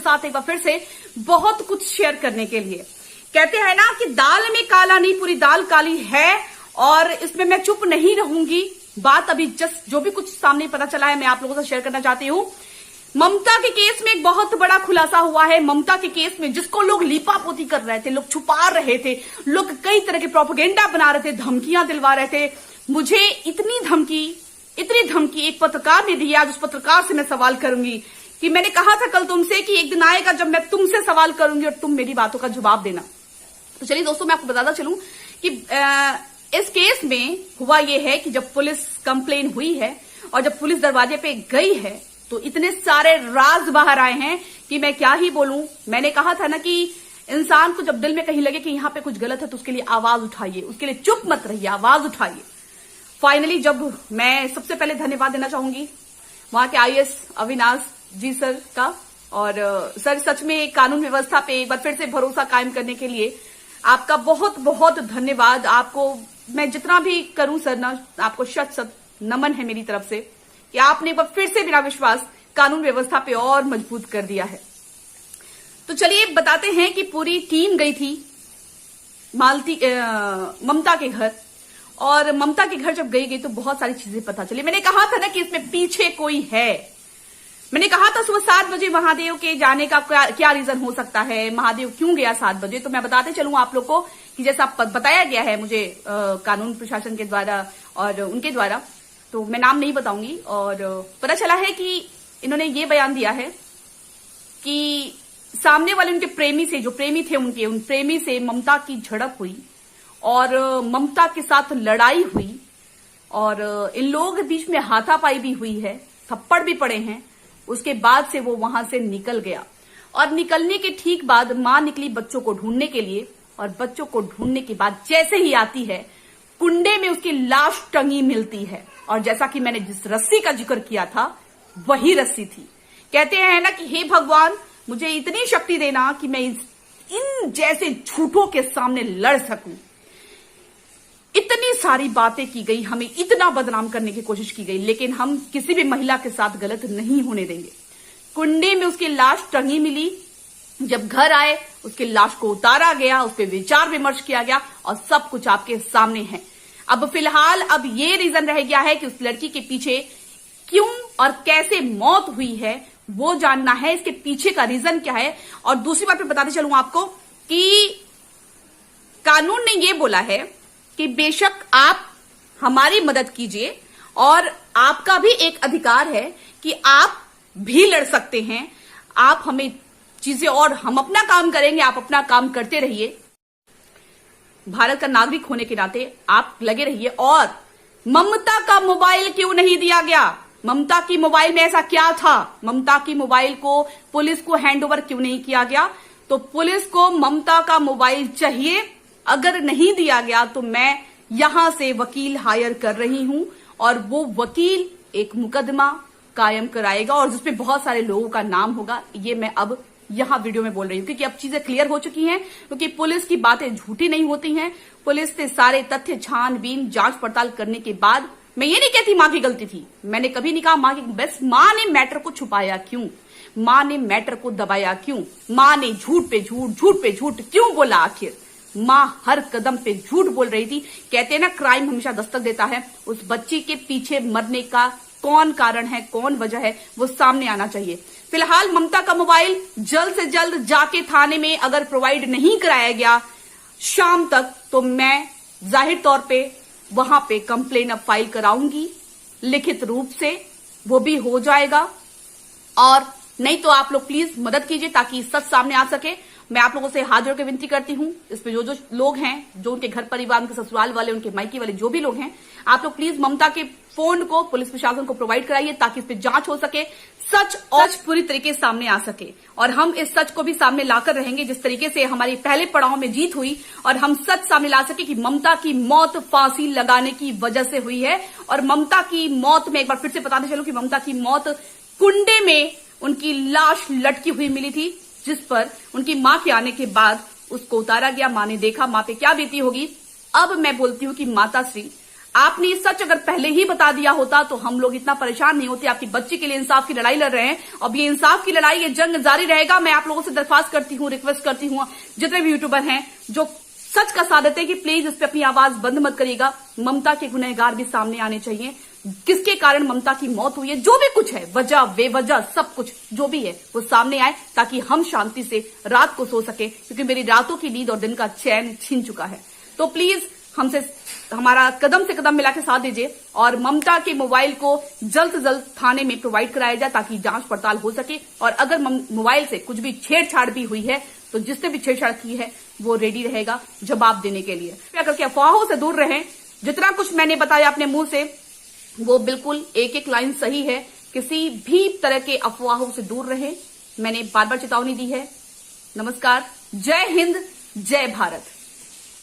साथ एक बार फिर से बहुत कुछ शेयर करने के लिए। कहते हैं ना कि दाल में काला नहीं, पूरी दाल काली है, और इसमें मैं चुप नहीं रहूंगी। बात अभी जस्ट जो भी कुछ सामने पता चला है मैं आप लोगों से शेयर करना चाहती हूं। ममता के केस में एक बहुत बड़ा खुलासा हुआ है। ममता के केस में जिसको लोग लीपापोती कर रहे थे, लोग छुपा रहे थे, लोग कई तरह के प्रोपेगेंडा बना रहे थे, धमकियां दिलवा रहे थे। मुझे इतनी धमकी एक पत्रकार ने दी। आज उस पत्रकार से मैं सवाल करूंगी कि मैंने कहा था कल तुमसे कि एक दिन आएगा जब मैं तुमसे सवाल करूंगी और तुम मेरी बातों का जवाब देना। तो चलिए दोस्तों, मैं आपको बताता चलूं कि इस केस में हुआ यह है कि जब पुलिस कंप्लेन हुई है और जब पुलिस दरवाजे पे गई है तो इतने सारे राज बाहर आए हैं कि मैं क्या ही बोलूं। मैंने कहा था ना कि इंसान को जब दिल में कहीं लगे कि यहां पे कुछ गलत है तो उसके लिए आवाज उठाइए, उसके लिए चुप मत रहिए, आवाज उठाइए। फाइनली जब मैं सबसे पहले धन्यवाद देना चाहूंगी वहां के आईएएस अविनाश जी सर का, और सर सच में कानून व्यवस्था पे एक बार फिर से भरोसा कायम करने के लिए आपका बहुत बहुत धन्यवाद। आपको मैं जितना भी करूं सर ना, आपको शत शत नमन है मेरी तरफ से कि आपने एक बार फिर से मेरा विश्वास कानून व्यवस्था पे और मजबूत कर दिया है। तो चलिए बताते हैं कि पूरी टीम गई थी ममता के घर, और ममता के घर जब गई तो बहुत सारी चीजें पता चली। मैंने कहा था ना कि इसमें पीछे कोई है। मैंने कहा था सुबह 7 बजे महादेव के जाने का क्या रीजन हो सकता है, महादेव क्यों गया 7 बजे। तो मैं बताते चलूं आप लोग को कि जैसा बताया गया है मुझे कानून प्रशासन के द्वारा और उनके द्वारा, तो मैं नाम नहीं बताऊंगी, और पता चला है कि इन्होंने ये बयान दिया है कि सामने वाले उनके प्रेमी से, जो प्रेमी थे उनके, उन प्रेमी से ममता की झड़प हुई और ममता के साथ लड़ाई हुई, और इन लोगों के बीच में हाथापाई भी हुई है, थप्पड़ भी पड़े हैं। उसके बाद से वो वहां से निकल गया, और निकलने के ठीक बाद मां निकली बच्चों को ढूंढने के लिए, और बच्चों को ढूंढने के बाद जैसे ही आती है कुंडे में उसकी लाश टंगी मिलती है, और जैसा कि मैंने जिस रस्सी का जिक्र किया था वही रस्सी थी। कहते हैं ना कि हे भगवान मुझे इतनी शक्ति देना कि मैं इन जैसे झूठों के सामने लड़ सकूं। इतनी सारी बातें की गई, हमें इतना बदनाम करने की कोशिश की गई, लेकिन हम किसी भी महिला के साथ गलत नहीं होने देंगे। कुंडे में उसकी लाश टंगी मिली, जब घर आए उसकी लाश को उतारा गया, उस पर विचार विमर्श किया गया, और सब कुछ आपके सामने है। अब फिलहाल अब ये रीजन रह गया है कि उस लड़की के पीछे क्यों और कैसे मौत हुई है वो जानना है, इसके पीछे का रीजन क्या है। और दूसरी बात मैं बताते चलूं आपको कि कानून ने ये बोला है कि बेशक आप हमारी मदद कीजिए, और आपका भी एक अधिकार है कि आप भी लड़ सकते हैं। आप हमें चीजें, और हम अपना काम करेंगे, आप अपना काम करते रहिए। भारत का नागरिक होने के नाते आप लगे रहिए। और ममता का मोबाइल क्यों नहीं दिया गया? ममता की मोबाइल में ऐसा क्या था? ममता की मोबाइल को पुलिस को हैंडओवर क्यों नहीं किया गया? तो पुलिस को ममता का मोबाइल चाहिए। अगर नहीं दिया गया तो मैं यहां से वकील हायर कर रही हूं, और वो वकील एक मुकदमा कायम कराएगा और जिसपे बहुत सारे लोगों का नाम होगा। ये मैं अब यहां वीडियो में बोल रही हूं क्योंकि अब चीजें क्लियर हो चुकी हैं, क्योंकि पुलिस की बातें झूठी नहीं होती हैं। पुलिस से सारे तथ्य छानबीन जांच पड़ताल करने के बाद, मैं ये नहीं कहती मां की गलती थी, मैंने कभी नहीं कहा मां की, बस मां ने मैटर को छुपाया क्यों, मां ने मैटर को दबाया क्यों, मां ने झूठ पे झूठ क्यों बोला? आखिर मां हर कदम पे झूठ बोल रही थी। कहते हैं ना क्राइम हमेशा दस्तक देता है, उस बच्ची के पीछे मरने का कौन कारण है, कौन वजह है, वो सामने आना चाहिए। फिलहाल ममता का मोबाइल जल्द से जल्द जाके थाने में अगर प्रोवाइड नहीं कराया गया शाम तक, तो मैं जाहिर तौर पे वहां पे कंप्लेन अब फाइल कराऊंगी लिखित रूप से, वो भी हो जाएगा। और नहीं तो आप लोग प्लीज मदद कीजिए ताकि सच सामने आ सके। मैं आप लोगों से हाथ जोड़ के विनती करती हूं, इस पे जो लोग हैं, जो उनके घर परिवार, उनके ससुराल वाले, उनके मायके वाले, जो भी लोग हैं, आप लोग प्लीज ममता के फोन को पुलिस प्रशासन को प्रोवाइड कराइए ताकि इस पे जांच हो सके, सच और पूरी तरीके से सामने आ सके। और हम इस सच को भी सामने लाकर रहेंगे जिस तरीके से हमारी पहले पड़ाव में जीत हुई, और हम सच सामने ला सके कि ममता की मौत फांसी लगाने की वजह से हुई है। और ममता की मौत में एक बार फिर से बताते चलूं कि ममता की मौत कुंडे में उनकी लाश लटकी हुई मिली थी, जिस पर उनकी मां के आने के बाद उसको उतारा गया। मां ने देखा, मां पे क्या बीती होगी। अब मैं बोलती हूं कि माता श्री आपने सच अगर पहले ही बता दिया होता तो हम लोग इतना परेशान नहीं होते। आपकी बच्ची के लिए इंसाफ की लड़ाई लड़ रहे हैं। अब ये इंसाफ की लड़ाई, ये जंग जारी रहेगा। मैं आप लोगों से दरख्वास्त करती हूँ, रिक्वेस्ट करती हूँ, जितने भी यूट्यूबर हैं जो सच का साथ देते हैं, कि प्लीज इस पे अपनी आवाज बंद मत करिएगा। ममता के गुनहगार भी सामने आने चाहिए। किसके कारण ममता की मौत हुई है, जो भी कुछ है, वजह बेवजह सब कुछ जो भी है वो सामने आए, ताकि हम शांति से रात को सो सके, क्योंकि मेरी रातों की नींद और दिन का चैन छीन चुका है। तो प्लीज हमसे हमारा कदम से कदम मिला के साथ दीजिए और ममता के मोबाइल को जल्द से जल्द थाने में प्रोवाइड कराया जाए, ताकि जांच पड़ताल हो सके। और अगर मोबाइल से कुछ भी छेड़छाड़ भी हुई है तो जिसने भी छेड़छाड़ की है वो रेडी रहेगा जवाब देने के लिए। कृपया करके अफवाहों से दूर रहें। जितना कुछ मैंने बताया अपने मुंह से वो बिल्कुल एक एक लाइन सही है। किसी भी तरह के अफवाहों से दूर रहें। मैंने बार बार चेतावनी दी है। नमस्कार, जय हिंद, जय भारत।